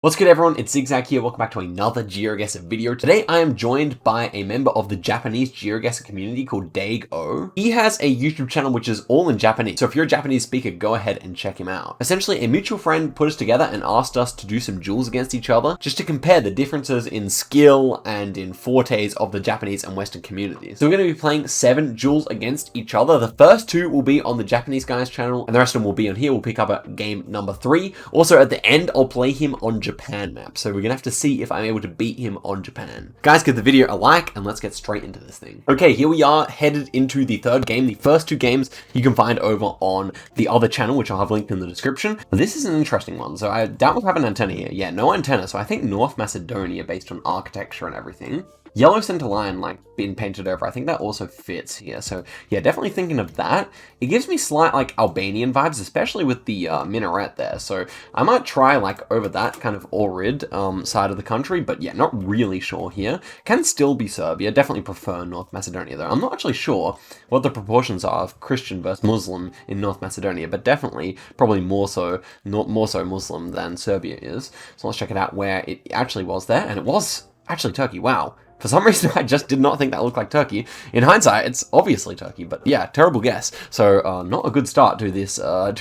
What's good everyone, it's Zigzag here, welcome back to another Geoguessr video. Today I am joined by a member of the Japanese Geoguessr community called Dago. He has a YouTube channel which is all in Japanese, so if you're a Japanese speaker, go ahead and check him out. Essentially, a mutual friend put us together and asked us to do some duels against each other, just to compare the differences in skill and in fortes of the Japanese and Western communities. So we're going to be playing 7 duels against each other. The first 2 will be on the Japanese guy's channel, and the rest of them will be on here. We'll pick up at game number 3. Also, at the end, I'll play him on Japan map, so we're gonna have to see if I'm able to beat him on Japan. Guys, give the video a like and let's get straight into this thing. Okay, here we are headed into the third game. The first 2 games you can find over on the other channel, which I'll have linked in the description. This is an interesting one, so I doubt we'll have an antenna here. Yeah, no antenna, so I think North Macedonia based on architecture and everything. Yellow center line, like, being painted over. I think that also fits here. So, yeah, definitely thinking of that. It gives me slight, like, Albanian vibes, especially with the minaret there. So, I might try, like, over that kind of Ohrid side of the country. But, yeah, not really sure here. Can still be Serbia. Definitely prefer North Macedonia, though. I'm not actually sure what the proportions are of Christian versus Muslim in North Macedonia. But definitely, probably more so Muslim than Serbia is. So, let's check it out where it actually was there. And it was actually Turkey. Wow. For some reason, I just did not think that looked like Turkey. In hindsight, it's obviously Turkey, but yeah, terrible guess. So not a good start to this to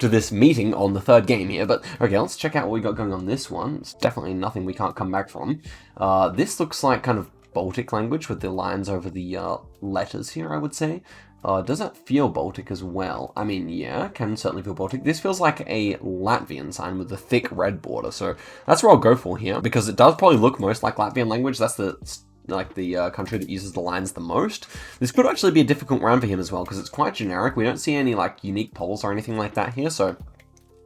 this meeting on the third game here. But okay, let's check out what we got going on this one. It's definitely nothing we can't come back from. This looks like kind of Baltic language with the lines over the letters here, I would say. Does that feel Baltic as well? I mean, yeah, can certainly feel Baltic. This feels like a Latvian sign with a thick red border, so that's what I'll go for here, because it does probably look most like Latvian language. That's the country that uses the lines the most. This could actually be a difficult round for him as well, because it's quite generic. We don't see any, like, unique polls or anything like that here, so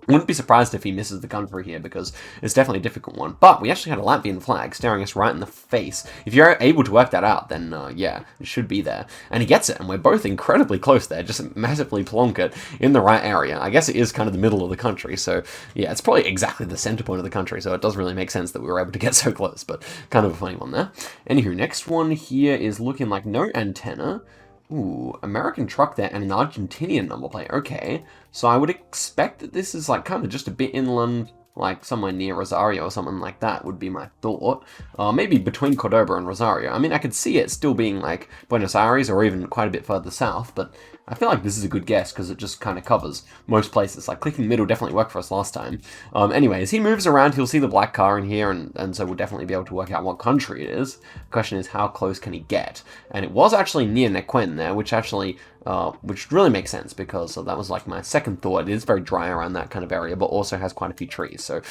I wouldn't be surprised if he misses the country here, because it's definitely a difficult one. But we actually had a Latvian flag staring us right in the face. If you're able to work that out, then yeah, it should be there. And he gets it, and we're both incredibly close there, just massively plonk it in the right area. I guess it is kind of the middle of the country, so yeah, it's probably exactly the center point of the country, so it does really make sense that we were able to get so close, but kind of a funny one there. Anywho, next one here is looking like no antenna. Ooh, American truck there and an Argentinian number plate. Okay, so I would expect that this is like kind of just a bit inland, like somewhere near Rosario or something like that would be my thought. Maybe between Cordoba and Rosario. I mean, I could see it still being like Buenos Aires or even quite a bit further south, but I feel like this is a good guess because it just kind of covers most places. Like, clicking middle definitely worked for us last time. Anyway, as he moves around, he'll see the black car in here, and so we'll definitely be able to work out what country it is. The question is, how close can he get? And it was actually near Neuquén there, which really makes sense, because that was like my second thought. It is very dry around that kind of area, but also has quite a few trees. So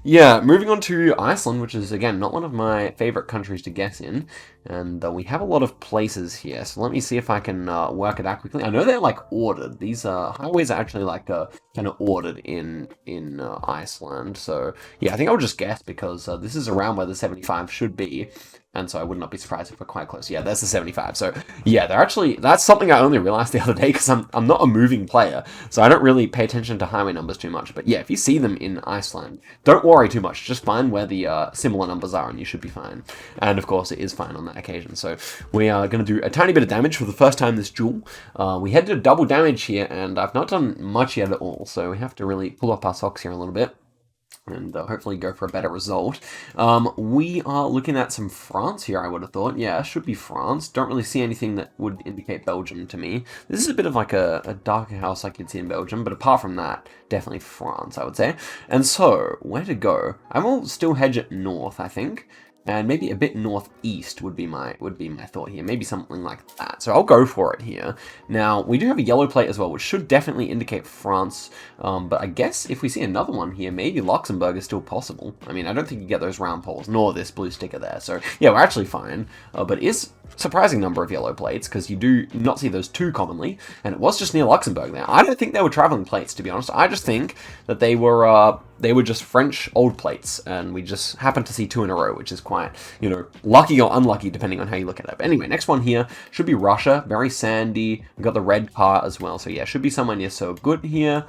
yeah, moving on to Iceland, which is, again, not one of my favorite countries to guess in. And we have a lot of places here, so let me see if I can work it out quickly. I know they're like ordered. These highways are actually like kind of ordered in Iceland. So yeah, I think I'll just guess, because this is around where the 75 should be. And so I would not be surprised if we're quite close. Yeah, there's the 75. So yeah, that's something I only realized the other day, because I'm not a moving player, so I don't really pay attention to highway numbers too much. But yeah, if you see them in Iceland, don't worry too much. Just find where the similar numbers are and you should be fine. And of course, it is fine on that occasion. So we are going to do a tiny bit of damage for the first time this duel. We had to do double damage here, and I've not done much yet at all. So we have to really pull up our socks here a little bit and hopefully go for a better result. We are looking at some France here, I would have thought. Yeah, it should be France. Don't really see anything that would indicate Belgium to me. This is a bit of like a darker house like you'd see in Belgium, but apart from that, definitely France, I would say. And so, where to go? I will still hedge it north, I think. And maybe a bit northeast would be my thought here. Maybe something like that. So I'll go for it here. Now, we do have a yellow plate as well, which should definitely indicate France. But I guess if we see another one here, maybe Luxembourg is still possible. I mean, I don't think you get those round poles, nor this blue sticker there. So yeah, we're actually fine. But it is a surprising number of yellow plates, because you do not see those too commonly. And it was just near Luxembourg there. I don't think they were traveling plates, to be honest. I just think that they were just French old plates, and we just happened to see 2 in a row, which is quite, lucky or unlucky, depending on how you look at it. But anyway, next one here should be Russia. Very sandy. We've got the red car as well. So yeah, should be somewhere near So Good here.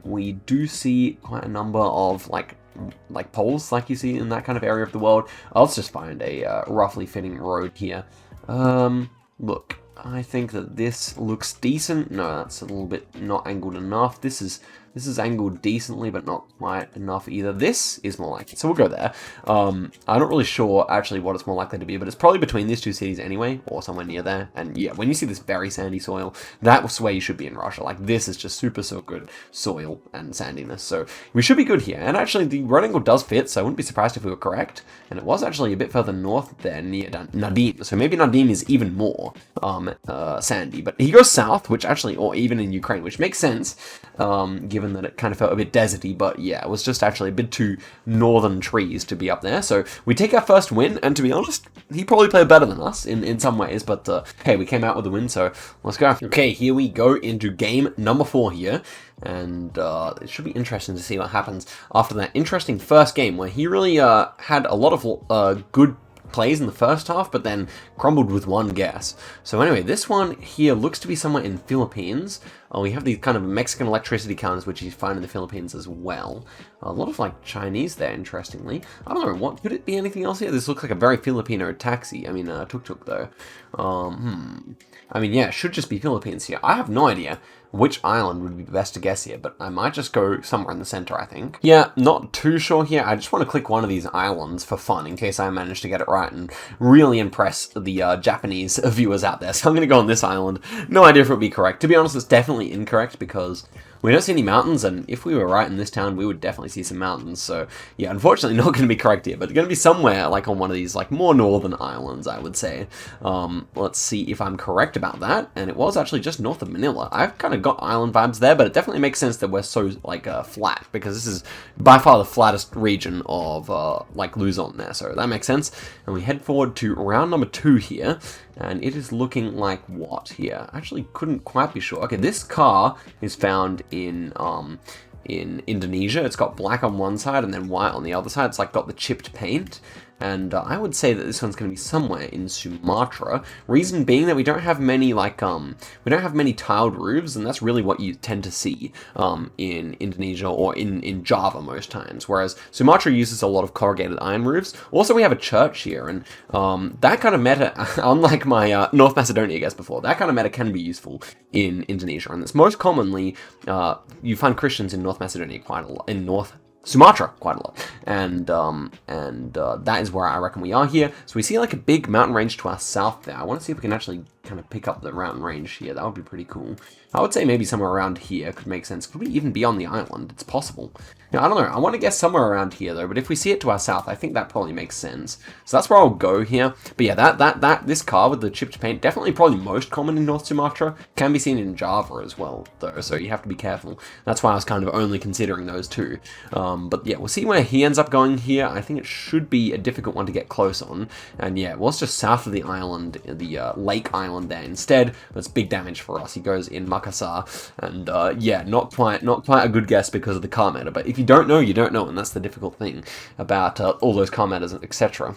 We do see quite a number of, like poles, like you see in that kind of area of the world. Let's just find a roughly fitting road here. Look, I think that this looks decent. No, that's a little bit not angled enough. This is This is angled decently, but not quite enough either. This is more likely, so we'll go there. I'm not really sure actually what it's more likely to be, but it's probably between these two cities anyway, or somewhere near there. And yeah, when you see this very sandy soil, that's where you should be in Russia. Like, this is just super good soil and sandiness, so we should be good here. And actually, the right angle does fit, so I wouldn't be surprised if we were correct. And it was actually a bit further north there, near Nadim, so maybe Nadim is even more sandy. But he goes south, which actually, or even in Ukraine, which makes sense, given that it kind of felt a bit deserty. But yeah, it was just actually a bit too northern trees to be up there. So we take our first win, and to be honest, he probably played better than us in some ways, but hey, we came out with a win, so let's go. Okay, here we go into game number 4 here, and it should be interesting to see what happens after that interesting first game where he really had a lot of good plays in the first half, but then crumbled with one guess. So anyway, this one here looks to be somewhere in Philippines. We have these kind of Mexican electricity counters, which you find in the Philippines as well. A lot of like Chinese there, interestingly. I don't know, what could it be? Anything else here? This looks like a very Filipino taxi. I mean, tuk-tuk though. I mean, yeah, it should just be Philippines here. I have no idea which island would be best to guess here, but I might just go somewhere in the center, I think. Yeah, not too sure here. I just want to click one of these islands for fun in case I manage to get it right and really impress the Japanese viewers out there. So I'm going to go on this island. No idea if it would be correct. To be honest, it's definitely incorrect because we don't see any mountains, and if we were right in this town, we would definitely see some mountains. So yeah, unfortunately not going to be correct here, but it's going to be somewhere like on one of these like more northern islands, I would say. Let's see if I'm correct about that, and it was actually just north of Manila. I've kind of got island vibes there, but it definitely makes sense that we're so like flat, because this is by far the flattest region of like Luzon there, so that makes sense. And we head forward to round number 2 here, and it is looking like what here? I actually couldn't quite be sure. Okay, this car is found in Indonesia. It's got black on one side and then white on the other side. It's like got the chipped paint. And I would say that this one's going to be somewhere in Sumatra. Reason being that we don't have many like we don't have many tiled roofs, and that's really what you tend to see in Indonesia or in Java most times. Whereas Sumatra uses a lot of corrugated iron roofs. Also, we have a church here, and that kind of meta, unlike my North Macedonia guess before, that kind of meta can be useful in Indonesia, and it's most commonly you find Christians in North Macedonia quite a lot, in North Sumatra quite a lot, and that is where I reckon we are here. So we see like a big mountain range to our south there. I want to see if we can actually kind of pick up the mountain range here. That would be pretty cool. I would say maybe somewhere around here could make sense. Could we even be on the island? It's possible. You know, I don't know. I want to guess somewhere around here though, but if we see it to our south, I think that probably makes sense. So that's where I'll go here. But yeah, this car with the chipped paint, definitely probably most common in North Sumatra. Can be seen in Java as well though, so you have to be careful. That's why I was kind of only considering those two. But yeah, we'll see where he ends up going here. I think it should be a difficult one to get close on. And yeah, it was just south of the island, the lake island there instead. That's big damage for us. He goes in Makassar, and yeah, not quite a good guess because of the car meta. But if you don't know, you don't know, and that's the difficult thing about all those car metas, etc.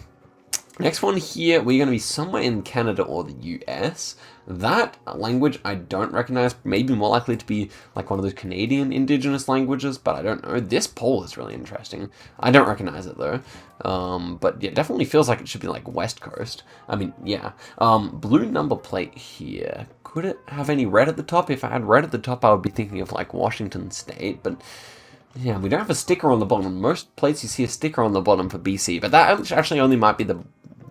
Next one here, we're going to be somewhere in Canada or the US. That language I don't recognize, maybe more likely to be like one of those Canadian indigenous languages, but I don't know. This poll is really interesting. I don't recognize it though. But yeah, definitely feels like it should be like West Coast. I mean, yeah. Blue number plate here. Could it have any red at the top? If I had red at the top, I would be thinking of like Washington State, but yeah, we don't have a sticker on the bottom. Most plates you see a sticker on the bottom for BC, but that actually only might be the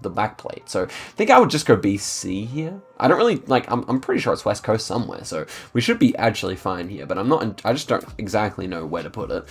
back plate. So I think I would just go BC here. I don't really like, I'm pretty sure it's West Coast somewhere, so we should be actually fine here, but I just don't exactly know where to put it.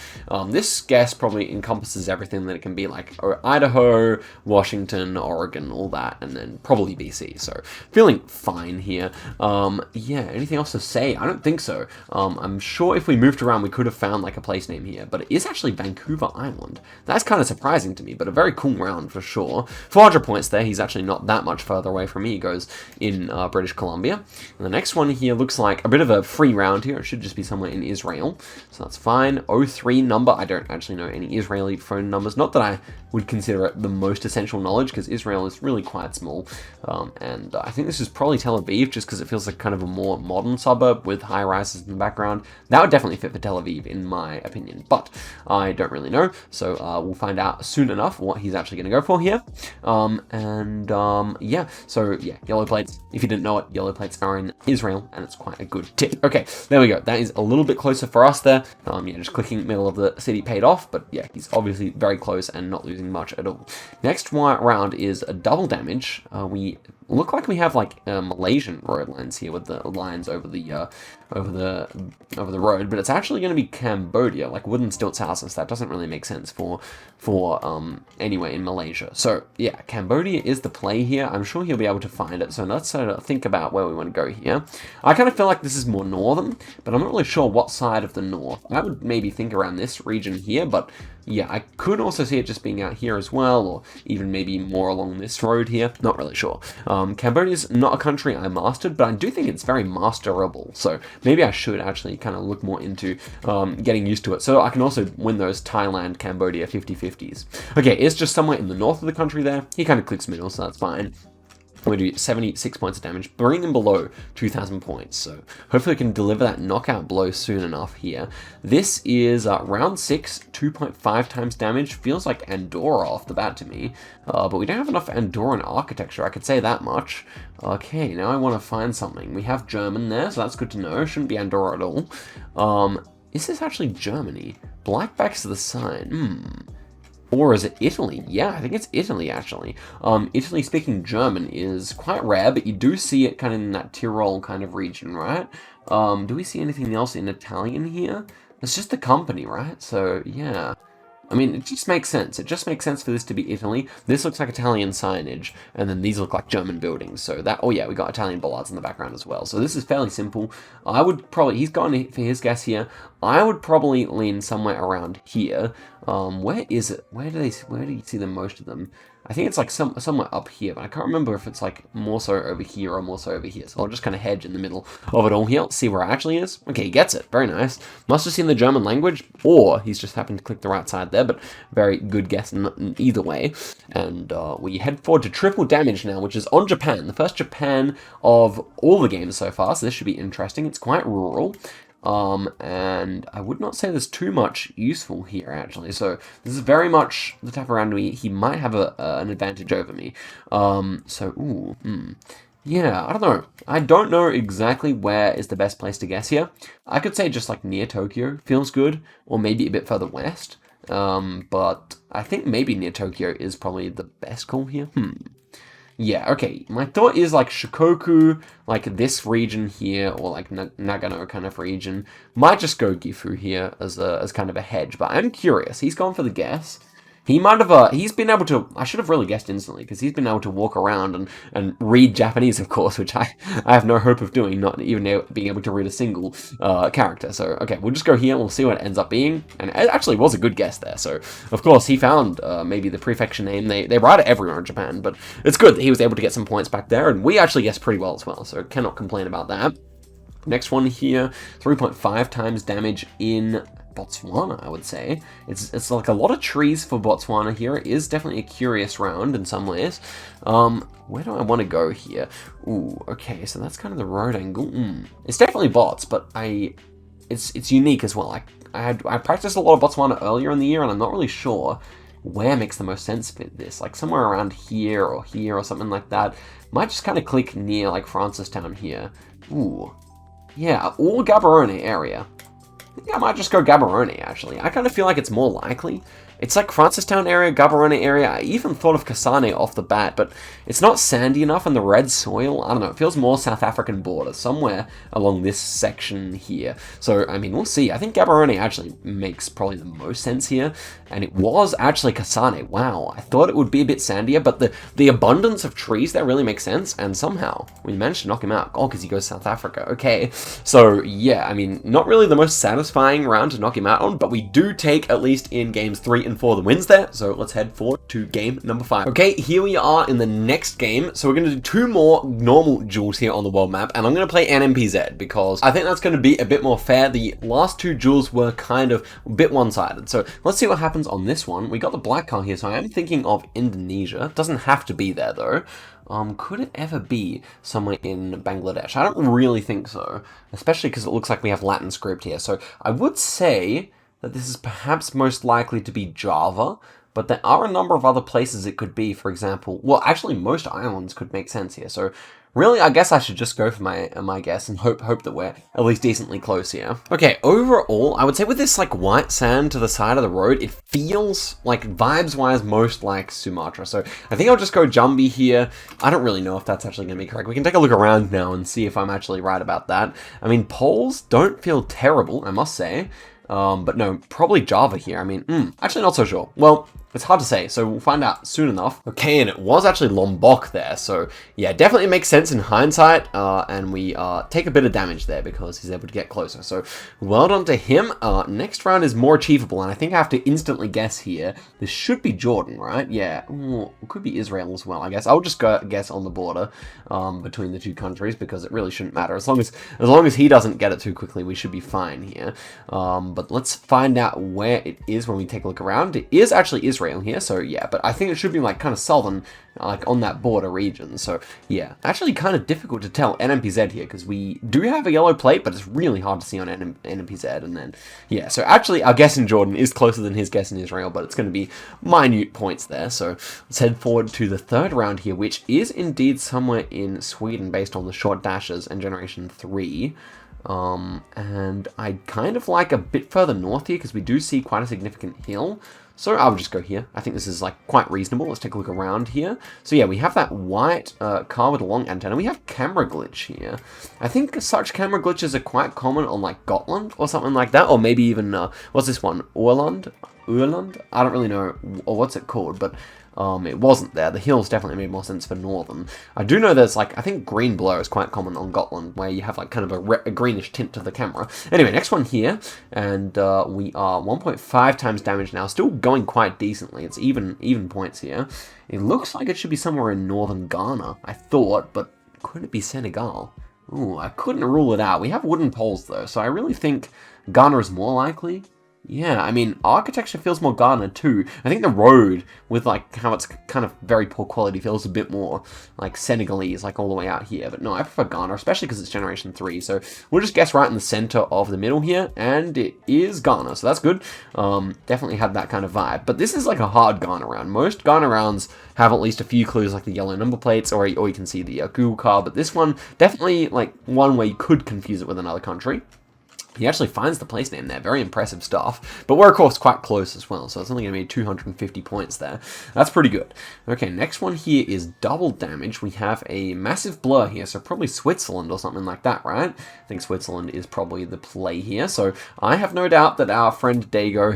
This guess probably encompasses everything that it can be, like Idaho, Washington, Oregon, all that, and then probably BC, so feeling fine here. Yeah, anything else to say? I don't think so. I'm sure if we moved around, we could have found like a place name here, but it is actually Vancouver Island. That's kind of surprising to me, but a very cool round for sure. 400 points there. He's actually not that much further away from me. He goes in British Columbia. And the next one here looks like a bit of a free round here. It should just be somewhere in Israel. So that's fine. 03 number. I don't actually know any Israeli phone numbers. Not that I would consider it the most essential knowledge, because Israel is really quite small. And I think this is probably Tel Aviv, just because it feels like kind of a more modern suburb with high rises in the background. That would definitely fit for Tel Aviv, in my opinion. But I don't really know. So we'll find out soon enough what he's actually going to go for here. Yeah. So yeah, yellow plates. If you didn't know it, yellow plates are in Israel, and it's quite a good tip. Okay, there we go. That is a little bit closer for us there. Yeah, just clicking middle of the city paid off, but yeah, he's obviously very close and not losing much at all. Next round is a double damage. We look like we have like Malaysian road lines here with the lines over the road, but it's actually going to be Cambodia, like wooden stilts houses. That doesn't really make sense for anywhere in Malaysia. So yeah, Cambodia is the play here. I'm sure he'll be able to find it. So let's think about where we want to go here. I kind of feel like this is more northern, but I'm not really sure what side of the north. I would maybe think around this region here, but yeah, I could also see it just being out here as well, or even maybe more along this road here. Not really sure. Cambodia's not a country I mastered, but I do think it's very masterable. So maybe I should actually kind of look more into getting used to it. So I can also win those Thailand, Cambodia 50-50s. Okay, it's just somewhere in the north of the country there. He kind of clicks middle, so that's fine. We do 76 points of damage, bringing him below 2,000 points. So hopefully we can deliver that knockout blow soon enough here. This is round 6, 2.5 times damage. Feels like Andorra off the bat to me. But we don't have enough Andorran architecture, I could say that much. Okay, now I want to find something. We have German there, so that's good to know. Shouldn't be Andorra at all. Is this actually Germany? Blackback's the sign. Or is it Italy? Yeah, I think it's Italy, actually. Italy speaking German is quite rare, but you do see it kind of in that Tyrol kind of region, right? Do we see anything else in Italian here? It's just the company, right? So, yeah. I mean, it just makes sense. It just makes sense for this to be Italy. This looks like Italian signage, and then these look like German buildings. So that, oh yeah, we got Italian bollards in the background as well. So this is fairly simple. I would probably, he's gone for his guess here. I would probably lean somewhere around here. Where is it? Where do you see the most of them? I think it's like somewhere up here, but I can't remember if it's like more so over here or more so over here. So I'll just kind of hedge in the middle of it all here. Let's see where it actually is. Okay, he gets it. Very nice. Must have seen the German language, or he's just happened to click the right side there, but very good guess either way. And we head forward to triple damage now, which is on Japan. The first Japan of all the games so far, so this should be interesting. It's quite rural. And I would not say there's too much useful here, actually. So this is very much the type of round he might have an advantage over me. Yeah, I don't know. I don't know exactly where is the best place to guess here. I could say just like near Tokyo feels good, or maybe a bit further west. But I think maybe near Tokyo is probably the best call here. Yeah, okay. My thought is like Shikoku, like this region here, or like Nagano kind of region. Might just go Gifu here as kind of a hedge, but I'm curious. He's gone for the guess. He might have, he's been able to, I should have really guessed instantly, because he's been able to walk around and read Japanese, of course, which I have no hope of doing, not even being able to read a single character. So, okay, we'll just go here, and we'll see what it ends up being. And it actually was a good guess there. So, of course, he found maybe the prefecture name. They write it everywhere in Japan, but it's good that he was able to get some points back there, and we actually guessed pretty well as well, so cannot complain about that. Next one here, 3.5 times damage in Botswana, I would say. It's like a lot of trees for Botswana here. It is definitely a curious round in some ways. Where do I want to go here? Ooh, okay, so that's kind of the road angle. It's definitely bots, but it's unique as well. I practiced a lot of Botswana earlier in the year, and I'm not really sure where makes the most sense for this. Like somewhere around here or something like that. Might just kind of click near like Francistown here. Ooh, yeah, or Gaborone area. I think I might just go Gaborone, actually. I kind of feel like it's more likely. It's like Francistown area, Gaborone area. I even thought of Kasane off the bat, but it's not sandy enough, and the red soil, I don't know, it feels more South African border, somewhere along this section here. So, I mean, we'll see. I think Gaborone actually makes probably the most sense here, and it was actually Kasane. Wow, I thought it would be a bit sandier, but the abundance of trees there really makes sense, and somehow we managed to knock him out. Oh, because he goes South Africa. Okay, so yeah, I mean, not really the most satisfying round to knock him out on, but we do take, at least in games 3 and 4, the wins there. So let's head forward to game number 5. Okay, here we are in the next game. So we're going to do 2 more normal duels here on the world map, and I'm going to play NMPZ because I think that's going to be a bit more fair. The last 2 duels were kind of a bit one-sided. So let's see what happens on this one. We got the black car here, so I am thinking of Indonesia. Doesn't have to be there though. Could it ever be somewhere in Bangladesh? I don't really think so, especially because it looks like we have Latin script here. So I would say that this is perhaps most likely to be Java, but there are a number of other places it could be. For example, well, actually most islands could make sense here. So really, I guess I should just go for my guess and hope that we're at least decently close here. Okay, overall, I would say with this like white sand to the side of the road, it feels like vibes-wise most like Sumatra. So I think I'll just go Jambi here. I don't really know if that's actually going to be correct. We can take a look around now and see if I'm actually right about that. I mean, polls don't feel terrible, I must say. But no, probably Java here. I mean, actually not so sure. Well, it's hard to say, so we'll find out soon enough. Okay, and it was actually Lombok there, so yeah, definitely makes sense in hindsight, and we take a bit of damage there because he's able to get closer. So well done to him. Next round is more achievable, and I think I have to instantly guess here. This should be Jordan, right? Yeah, it could be Israel as well, I guess. I'll just go guess on the border between the two countries because it really shouldn't matter. As long as he doesn't get it too quickly, we should be fine here. But let's find out where it is when we take a look around. It is actually Israel here, so yeah, but I think it should be like kind of southern, like on that border region. So yeah, actually kind of difficult to tell NMPZ here because we do have a yellow plate, but it's really hard to see on NMPZ. And then yeah, so actually our guess in Jordan is closer than his guess in Israel, but it's going to be minute points there. So let's head forward to the third round here, which is indeed somewhere in Sweden based on the short dashes and generation 3. And I'd kind of like a bit further north here because we do see quite a significant hill. So I'll just go here. I think this is like quite reasonable. Let's take a look around here. So yeah, we have that white car with a long antenna. We have camera glitch here. I think such camera glitches are quite common on like Gotland or something like that. Or maybe even, what's this one? Urland? I don't really know or what's it called, but it wasn't there. The hills definitely made more sense for northern. I do know there's like, I think green blur is quite common on Gotland, where you have like kind of a greenish tint to the camera. Anyway, next one here, and we are 1.5 times damage now, still going quite decently. It's even points here. It looks like it should be somewhere in northern Ghana, I thought, but could it be Senegal? Ooh, I couldn't rule it out. We have wooden poles though, so I really think Ghana is more likely. Yeah, I mean, architecture feels more Ghana too. I think the road, with like how it's kind of very poor quality, feels a bit more like Senegalese, like all the way out here. But no, I prefer Ghana, especially because it's generation 3. So we'll just guess right in the center of the middle here, and it is Ghana, so that's good. Definitely had that kind of vibe. But this is like a hard Ghana round. Most Ghana rounds have at least a few clues like the yellow number plates, or you can see the Google car. But this one, definitely like one where you could confuse it with another country. He actually finds the place name there. Very impressive stuff. But we're, of course, quite close as well, so it's only going to be 250 points there. That's pretty good. Okay, next one here is double damage. We have a massive blur here, so probably Switzerland or something like that, right? I think Switzerland is probably the play here. So I have no doubt that our friend Dago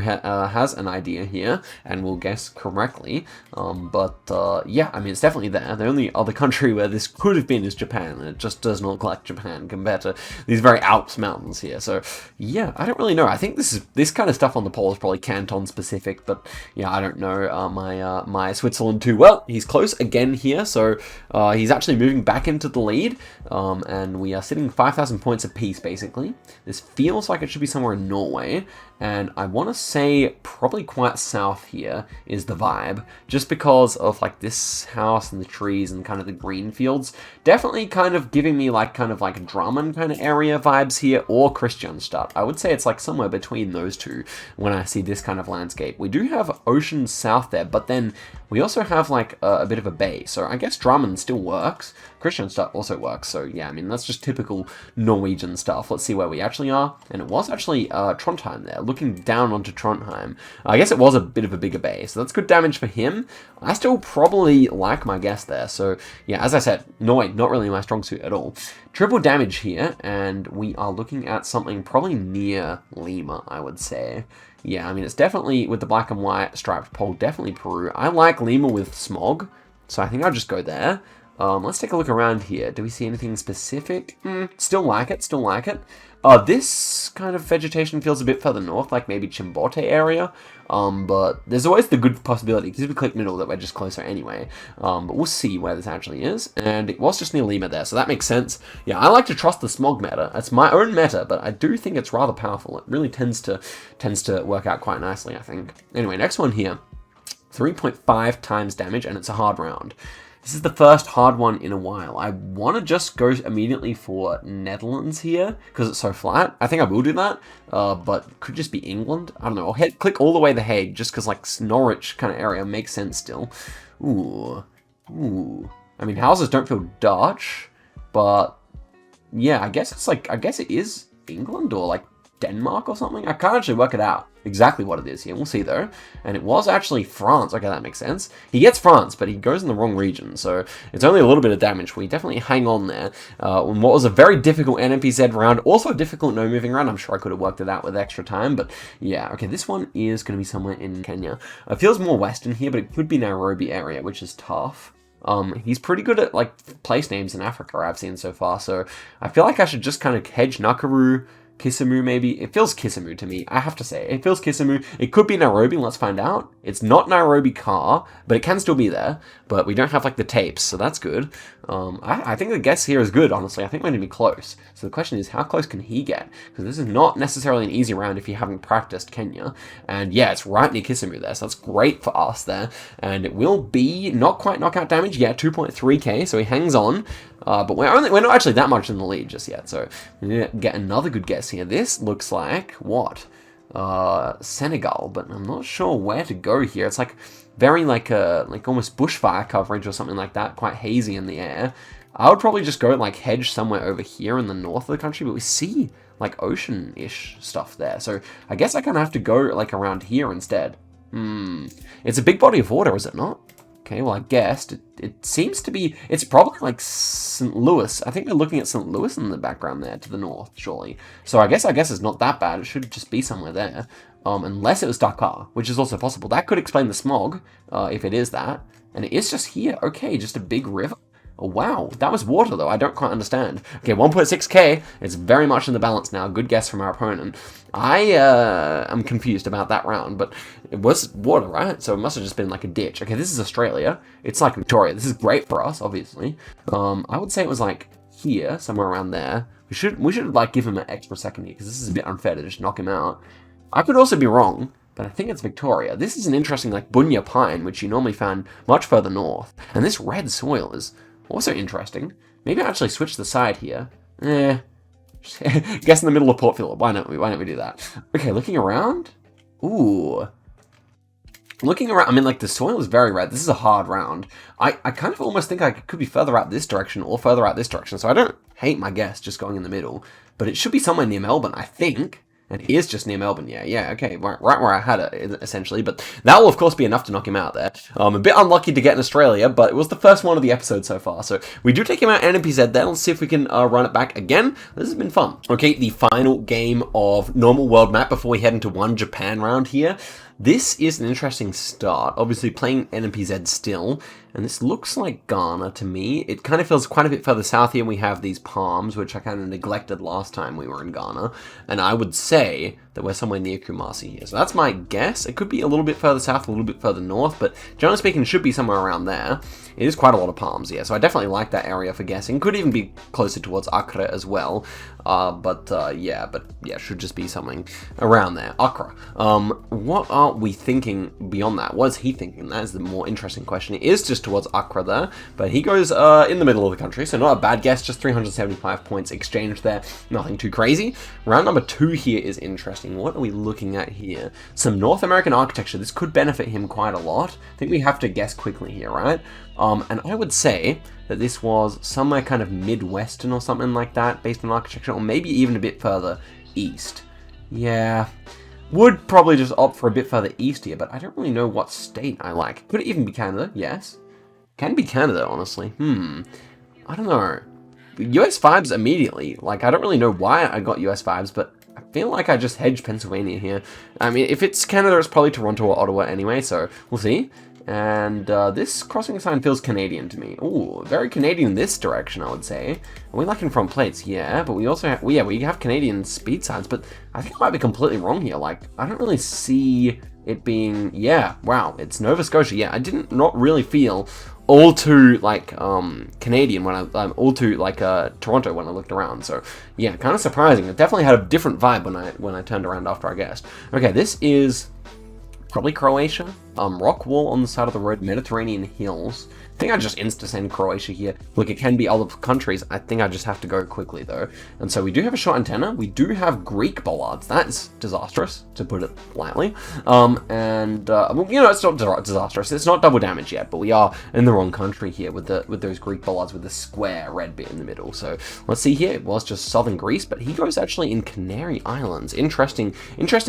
has an idea here, and will guess correctly. Yeah, I mean, it's definitely there. The only other country where this could have been is Japan, and it just does not look like Japan compared to these very Alps mountains here. So yeah, I don't really know. I think this kind of stuff on the poll is probably Canton specific, but yeah, I don't know my Switzerland too well. He's close again here, so he's actually moving back into the lead, and we are sitting 5,000 points apiece basically. This feels like it should be somewhere in Norway, and I want to say probably quite south here is the vibe, just because of like this house and the trees and kind of the green fields. Definitely kind of giving me like kind of like Drummond kind of area vibes here, or Kristianstad. I would say it's like somewhere between those two when I see this kind of landscape. We do have ocean south there, but then we also have like a bit of a bay, so I guess Drummond still works. Kristianstad also works, so yeah, I mean, that's just typical Norwegian stuff. Let's see where we actually are, and it was actually Trondheim there, looking down onto Trondheim. I guess it was a bit of a bigger bay, so that's good damage for him. I still probably like my guess there, so yeah, as I said, Norway, not really my strong suit at all. Triple damage here, and we are looking at something probably near Lima, I would say. Yeah, I mean, it's definitely, with the black and white striped pole, definitely Peru. I like Lima with smog, so I think I'll just go there. Let's take a look around here. Do we see anything specific? Still like it, still like it. This kind of vegetation feels a bit further north, like maybe Chimbote area. But there's always the good possibility, because if we click middle, that we're just closer anyway. But we'll see where this actually is. And it was just near Lima there, so that makes sense. Yeah, I like to trust the smog meta. It's my own meta, but I do think it's rather powerful. It really tends to work out quite nicely, I think. Anyway, next one here. 3.5 times damage, and it's a hard round. This is the first hard one in a while. I want to just go immediately for Netherlands here, because it's so flat. I think I will do that, but could just be England. I don't know. I'll click all the way to The Hague, just because like Norwich kind of area makes sense still. Ooh. I mean, houses don't feel Dutch. but yeah, I guess it's like, I guess it is England or like Denmark or something. I can't actually work it out exactly what it is here. We'll see though. And it was actually France. Okay, that makes sense. He gets France, but he goes in the wrong region, so it's only a little bit of damage. We definitely hang on there. In what was a very difficult NPZ round, also a difficult no moving round. I'm sure I could have worked it out with extra time, but yeah. Okay, this one is going to be somewhere in Kenya. It feels more western here, but it could be Nairobi area, which is tough. He's pretty good at like place names in Africa I've seen so far, so I feel like I should just kind of hedge Nakuru, Kisumu maybe. It feels Kisumu to me, I have to say. It feels Kisumu. It could be Nairobi, let's find out. It's not Nairobi car, but it can still be there. But we don't have like the tapes, so that's good. I think the guess here is good, honestly. I think we're going to be close. So the question is, how close can he get? Because this is not necessarily an easy round if you haven't practiced Kenya. And yeah, it's right near Kisumu there, so that's great for us there. And it will be not quite knockout damage yet, 2.3k, so he hangs on. But we're not actually that much in the lead just yet, so we get another good guess here. This looks like what? Senegal, but I'm not sure where to go here. It's like very like almost bushfire coverage or something like that, quite hazy in the air. I would probably just go like hedge somewhere over here in the north of the country, but we see like ocean-ish stuff there. So I guess I kind of have to go like around here instead. It's a big body of water, is it not? Okay, well, I guessed. It seems to be... It's probably like St. Louis. I think we're looking at St. Louis in the background there to the north, surely. So I guess it's not that bad. It should just be somewhere there. Unless it was Dakar, which is also possible. That could explain the smog, if it is that. And it is just here. Okay, just a big river. Oh, wow, that was water, though. I don't quite understand. Okay, 1.6k. It's very much in the balance now. Good guess from our opponent. I am confused about that round, but it was water, right? So it must have just been like a ditch. Okay, this is Australia. It's like Victoria. This is great for us, obviously. I would say it was like here, somewhere around there. We should like give him an extra second here, because this is a bit unfair to just knock him out. I could also be wrong, but I think it's Victoria. This is an interesting like bunya pine, which you normally found much further north. And this red soil is also interesting. Maybe I actually switch the side here. Guess in the middle of Port Phillip. Why don't we do that? Okay, looking around. Ooh. Looking around, I mean, like, the soil is very red. This is a hard round. I kind of almost think I could be further out this direction or further out this direction, so I don't hate my guess just going in the middle. But it should be somewhere near Melbourne, I think. And he is just near Melbourne, yeah, okay, right where I had it, essentially. But that will, of course, be enough to knock him out there. A bit unlucky to get in Australia, but it was the first one of the episode so far. So we do take him out NPZ there. Let's see if we can run it back again. This has been fun. Okay, the final game of normal world map before we head into one Japan round here. This is an interesting start. Obviously playing NPZ still, and this looks like Ghana to me. It kind of feels quite a bit further south here. We have these palms, which I kind of neglected last time we were in Ghana, and I would say that we're somewhere near Kumasi here. So that's my guess. It could be a little bit further south, a little bit further north, but generally speaking, it should be somewhere around there. It is quite a lot of palms, yeah, so I definitely like that area for guessing. Could even be closer towards Accra as well, yeah, should just be something around there. Accra. What are we thinking beyond that? What is he thinking? That is the more interesting question. It is just towards Accra there, but he goes in the middle of the country, so not a bad guess, just 375 points exchanged there. Nothing too crazy. Round number 2 here is interesting. What are we looking at here? Some North American architecture. This could benefit him quite a lot. I think we have to guess quickly here, right? And I would say that this was somewhere kind of Midwestern or something like that, based on architecture, or maybe even a bit further east. Yeah, would probably just opt for a bit further east here, but I don't really know what state I like. Could it even be Canada? Yes. Can be Canada, honestly. I don't know. US vibes immediately. Like, I don't really know why I got US vibes, but I feel like I just hedged Pennsylvania here. I mean, if it's Canada, it's probably Toronto or Ottawa anyway, so we'll see. And this crossing sign feels Canadian to me. Ooh, very Canadian in this direction, I would say. Are we lacking front plates? Yeah, but we also have, we have Canadian speed signs, but I think I might be completely wrong here. Like, I don't really see it being, yeah, wow, it's Nova Scotia. Yeah, I didn't not really feel all too, like, Canadian when all too, like, Toronto when I looked around. So, yeah, kind of surprising. It definitely had a different vibe when I turned around after I guessed. Okay, this is probably Croatia. rock wall on the side of the road, Mediterranean hills. I think I just insta-send Croatia here. Look, it can be other countries. I think I just have to go quickly, though. And so we do have a short antenna. We do have Greek bollards. That's disastrous, to put it lightly. Well, you know, it's not disastrous. It's not double damage yet, but we are in the wrong country here with those Greek bollards with the square red bit in the middle. So let's see here. It was just southern Greece, but he goes actually in Canary Islands. Interesting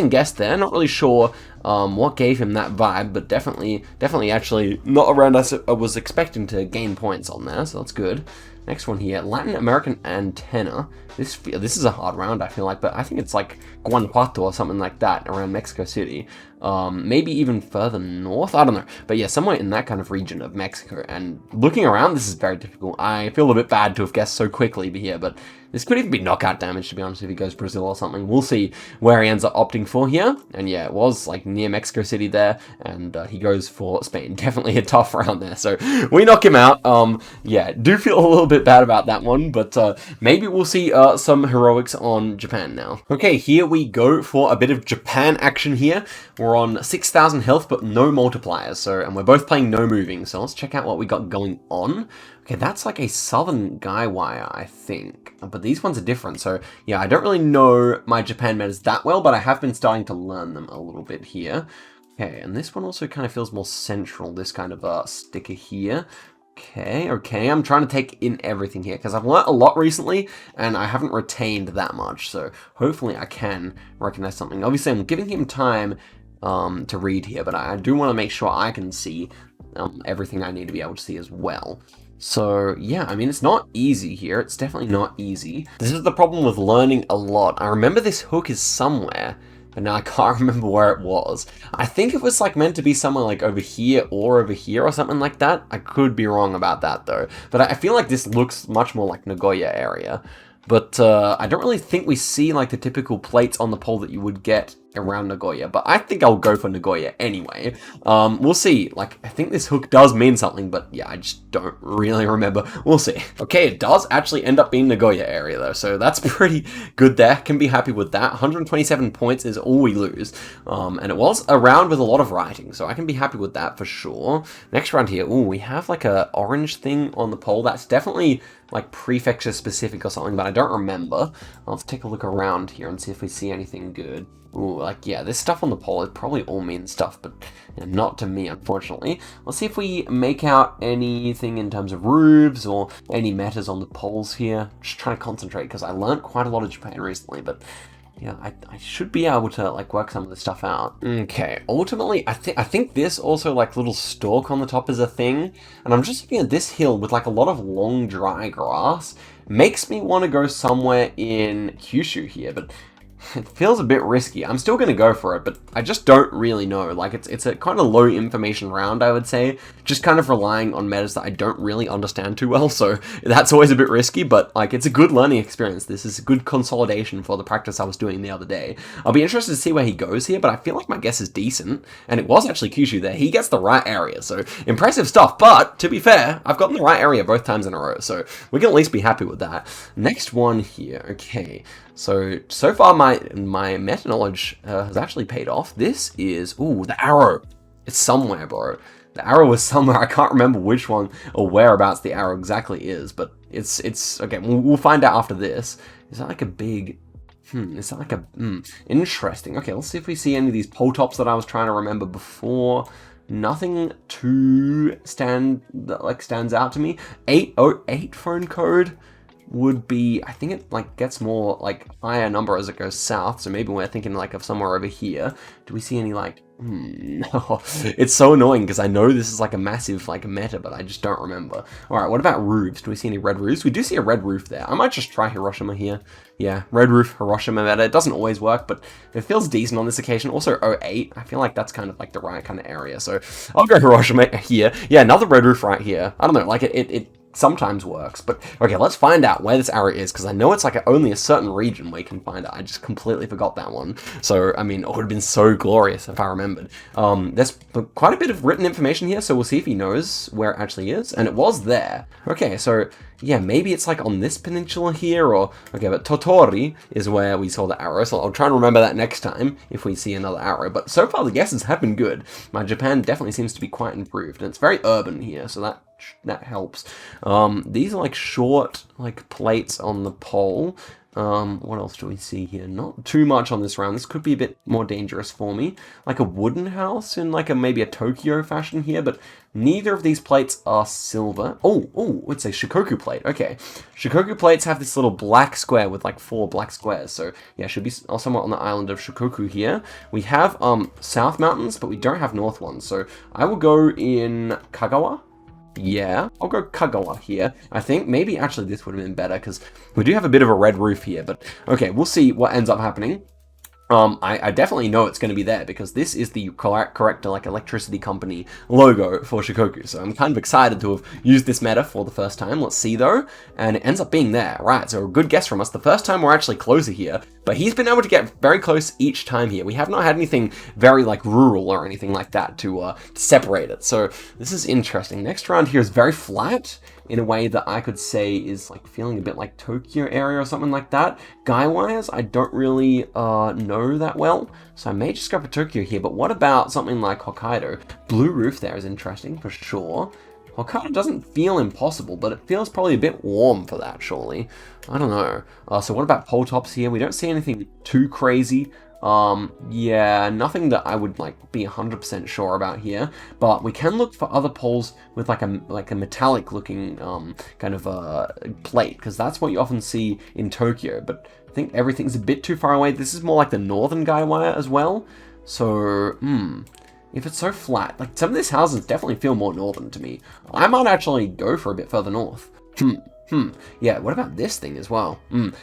guess there. Not really sure what gave him that vibe, but definitely actually not around us. I was expecting to gain points on there, so that's good. Next one here, Latin American antenna. This is a hard round, I feel like, but I think it's like Guanajuato or something like that around Mexico City. Maybe even further north, I don't know. But yeah, somewhere in that kind of region of Mexico. And looking around, this is very difficult. I feel a bit bad to have guessed so quickly here, but this could even be knockout damage, to be honest, if he goes Brazil or something. We'll see where he ends up opting for here. And yeah, it was like near Mexico City there, and he goes for Spain. Definitely a tough round there, so we knock him out. Yeah, do feel a little bit bad about that one, but maybe we'll see some heroics on Japan now. Okay, here we go for a bit of Japan action here. We're on 6,000 health, but no multipliers, and we're both playing no moving, so let's check out what we got going on. Okay, that's like a southern guy wire, I think. But these ones are different, so yeah, I don't really know my Japan metas that well, but I have been starting to learn them a little bit here. Okay, and this one also kind of feels more central, this kind of sticker here. Okay, I'm trying to take in everything here, because I've learnt a lot recently, and I haven't retained that much, so hopefully I can recognize something. Obviously, I'm giving him time to read here, but I do want to make sure I can see everything I need to be able to see as well. So yeah, I mean, it's not easy here. It's definitely not easy. This is the problem with learning a lot. I remember this hook is somewhere, but now I can't remember where it was. I think it was like meant to be somewhere like over here or something like that. I could be wrong about that though. But I feel like this looks much more like Nagoya area. But I don't really think we see like the typical plates on the pole that you would get around Nagoya, but I think I'll go for Nagoya anyway. We'll see. Like, I think this hook does mean something, but yeah, I just don't really remember. We'll see. Okay, it does actually end up being Nagoya area though, so that's pretty good there. Can be happy with that. 127 points is all we lose. And it was a round with a lot of writing, so I can be happy with that for sure. Next round here, ooh, we have like a orange thing on the pole. That's definitely like prefecture specific or something, but I don't remember. Let's take a look around here and see if we see anything good. Ooh, like, yeah, this stuff on the pole, it probably all means stuff, but you know, not to me, unfortunately. Let's see if we make out anything in terms of roofs or any metas on the poles here. Just trying to concentrate, because I learned quite a lot of Japan recently, but yeah, I should be able to, like, work some of this stuff out. Okay, ultimately, I think this also, like, little stalk on the top is a thing, and I'm just looking at this hill with, like, a lot of long, dry grass. Makes me want to go somewhere in Kyushu here, but it feels a bit risky. I'm still going to go for it, but I just don't really know. Like, it's a kind of low information round, I would say. Just kind of relying on metas that I don't really understand too well, so that's always a bit risky, but, like, it's a good learning experience. This is a good consolidation for the practice I was doing the other day. I'll be interested to see where he goes here, but I feel like my guess is decent, and it was actually Kyushu there. He gets the right area, so impressive stuff, but, to be fair, I've gotten the right area both times in a row, so we can at least be happy with that. Next one here, okay. So far my meta knowledge has actually paid off. This is, ooh, the arrow. It's somewhere, bro. The arrow is somewhere. I can't remember which one or whereabouts the arrow exactly is, but it's okay. We'll find out after this. Is that like a big, is that like a, interesting. Okay, let's see if we see any of these pole tops that I was trying to remember before. Nothing too stands out to me. 808 phone code would be, I think it like gets more like higher number as it goes south, so maybe we're thinking like of somewhere over here. Do we see any like, no. It's so annoying because I know this is like a massive like meta, but I just don't remember. Alright, what about roofs? Do we see any red roofs? We do see a red roof there. I might just try Hiroshima here. Yeah, red roof, Hiroshima meta. It doesn't always work, but it feels decent on this occasion. Also 08, I feel like that's kind of like the right kind of area, so I'll go Hiroshima here. Yeah, another red roof right here. I don't know, like it sometimes works. But okay, let's find out where this arrow is, because I know it's like only a certain region where you can find it. I just completely forgot that one. So, I mean, it would have been so glorious if I remembered. There's quite a bit of written information here, so we'll see if he knows where it actually is. And it was there. Okay, so yeah, maybe it's like on this peninsula here, or... Okay, but Totori is where we saw the arrow, so I'll try and remember that next time if we see another arrow. But so far, the guesses have been good. My Japan definitely seems to be quite improved, and it's very urban here, so that helps. These are like short, like plates on the pole. What else do we see here? Not too much on this round. This could be a bit more dangerous for me. Like a wooden house in like maybe a Tokyo fashion here, but neither of these plates are silver. Oh, it's a Shikoku plate. Okay. Shikoku plates have this little black square with like 4 black squares. So yeah, should be somewhat on the island of Shikoku here. We have south mountains, but we don't have north ones. So I will go in Kagawa. Yeah, I'll go Kagawa here. I think maybe actually this would have been better because we do have a bit of a red roof here, but okay, we'll see what ends up happening. I definitely know it's going to be there because this is the correct like electricity company logo for Shikoku. So I'm kind of excited to have used this meta for the first time. Let's see though. And it ends up being there. Right, so a good guess from us. The first time we're actually closer here, but he's been able to get very close each time here. We have not had anything very like rural or anything like that to separate it. So this is interesting. Next round here is very flat in a way that I could say is like feeling a bit like Tokyo area or something like that. Guy-wise, I don't really know that well, so I may just go for Tokyo here, but what about something like Hokkaido? Blue roof there is interesting for sure. Hokkaido doesn't feel impossible, but it feels probably a bit warm for that, surely. I don't know. So what about pole tops here? We don't see anything too crazy. Yeah, nothing that I would like be 100% sure about here, but we can look for other poles with like a metallic looking kind of plate, because that's what you often see in Tokyo, but I think everything's a bit too far away. This is more like the northern guy wire as well, so if it's so flat, like some of these houses definitely feel more northern to me. I might actually go for a bit further north. Yeah, what about this thing as well?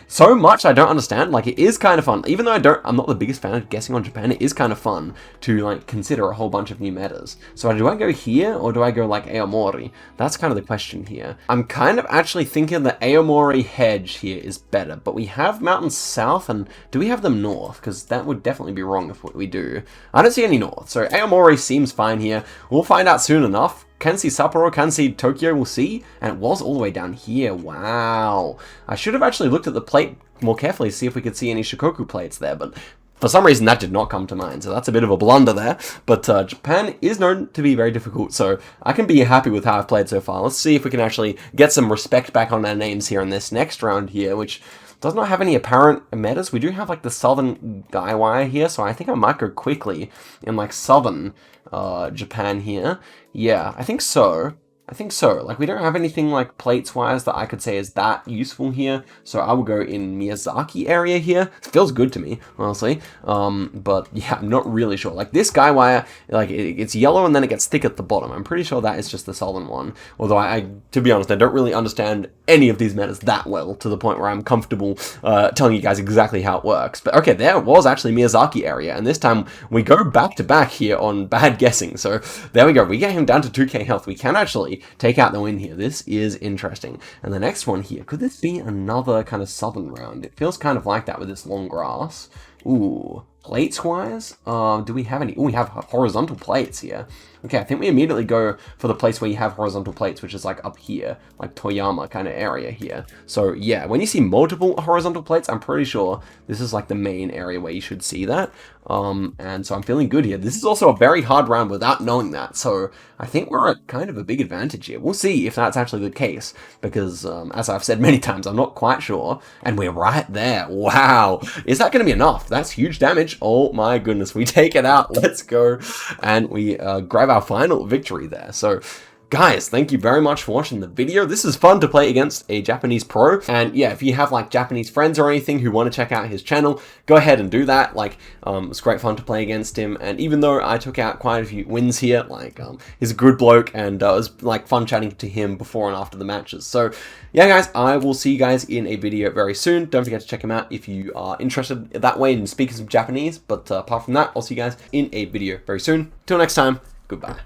So much I don't understand. Like, it is kind of fun. Even though I'm not the biggest fan of guessing on Japan, it is kind of fun to, like, consider a whole bunch of new metas. So do I go here, or do I go, like, Aomori? That's kind of the question here. I'm kind of actually thinking that Aomori hedge here is better, but we have mountains south, and do we have them north? Because that would definitely be wrong if we do. I don't see any north, so Aomori seems fine here. We'll find out soon enough. Kansai Sapporo, Kansai Tokyo, we'll see. And it was all the way down here. Wow. I should have actually looked at the plate more carefully to see if we could see any Shikoku plates there, but for some reason that did not come to mind, so that's a bit of a blunder there. But Japan is known to be very difficult, so I can be happy with how I've played so far. Let's see if we can actually get some respect back on our names here in this next round here, which does not have any apparent metas. We do have like the southern Gaiwai here, so I think I might go quickly in like southern Japan here. Yeah, I think so. Like, we don't have anything like plates-wise that I could say is that useful here, so I will go in Miyazaki area here. It feels good to me, honestly. But yeah, I'm not really sure. Like, this guy wire, like, it's yellow and then it gets thick at the bottom. I'm pretty sure that is just the southern one. Although, to be honest, I don't really understand any of these metas that well, to the point where I'm comfortable telling you guys exactly how it works. But okay, there was actually Miyazaki area, and this time we go back-to-back here on bad guessing. So there we go. We get him down to 2k health. We can actually take out the win here. This is interesting. And the next one here, could this be another kind of southern round? It feels kind of like that with this long grass. Ooh, plates-wise, do we have any? Oh, we have horizontal plates here. Okay, I think we immediately go for the place where you have horizontal plates, which is like up here, like Toyama kind of area here. So yeah, when you see multiple horizontal plates, I'm pretty sure this is like the main area where you should see that. And so I'm feeling good here. This is also a very hard round without knowing that, so I think we're at kind of a big advantage here. We'll see if that's actually the case, because as I've said many times, I'm not quite sure, and we're right there. Wow, is that going to be enough? That's huge damage. Oh my goodness, we take it out. Let's go, and we grab our final victory there. So guys, thank you very much for watching the video. This is fun to play against a Japanese pro, and yeah, if you have like Japanese friends or anything who want to check out his channel, go ahead and do that. Like, it's great fun to play against him, and even though I took out quite a few wins here, like, he's a good bloke, and it was like fun chatting to him before and after the matches. So yeah, guys, I will see you guys in a video very soon. Don't forget to check him out if you are interested that way in speaking some Japanese, but apart from that, I'll see you guys in a video very soon. Till next time, goodbye.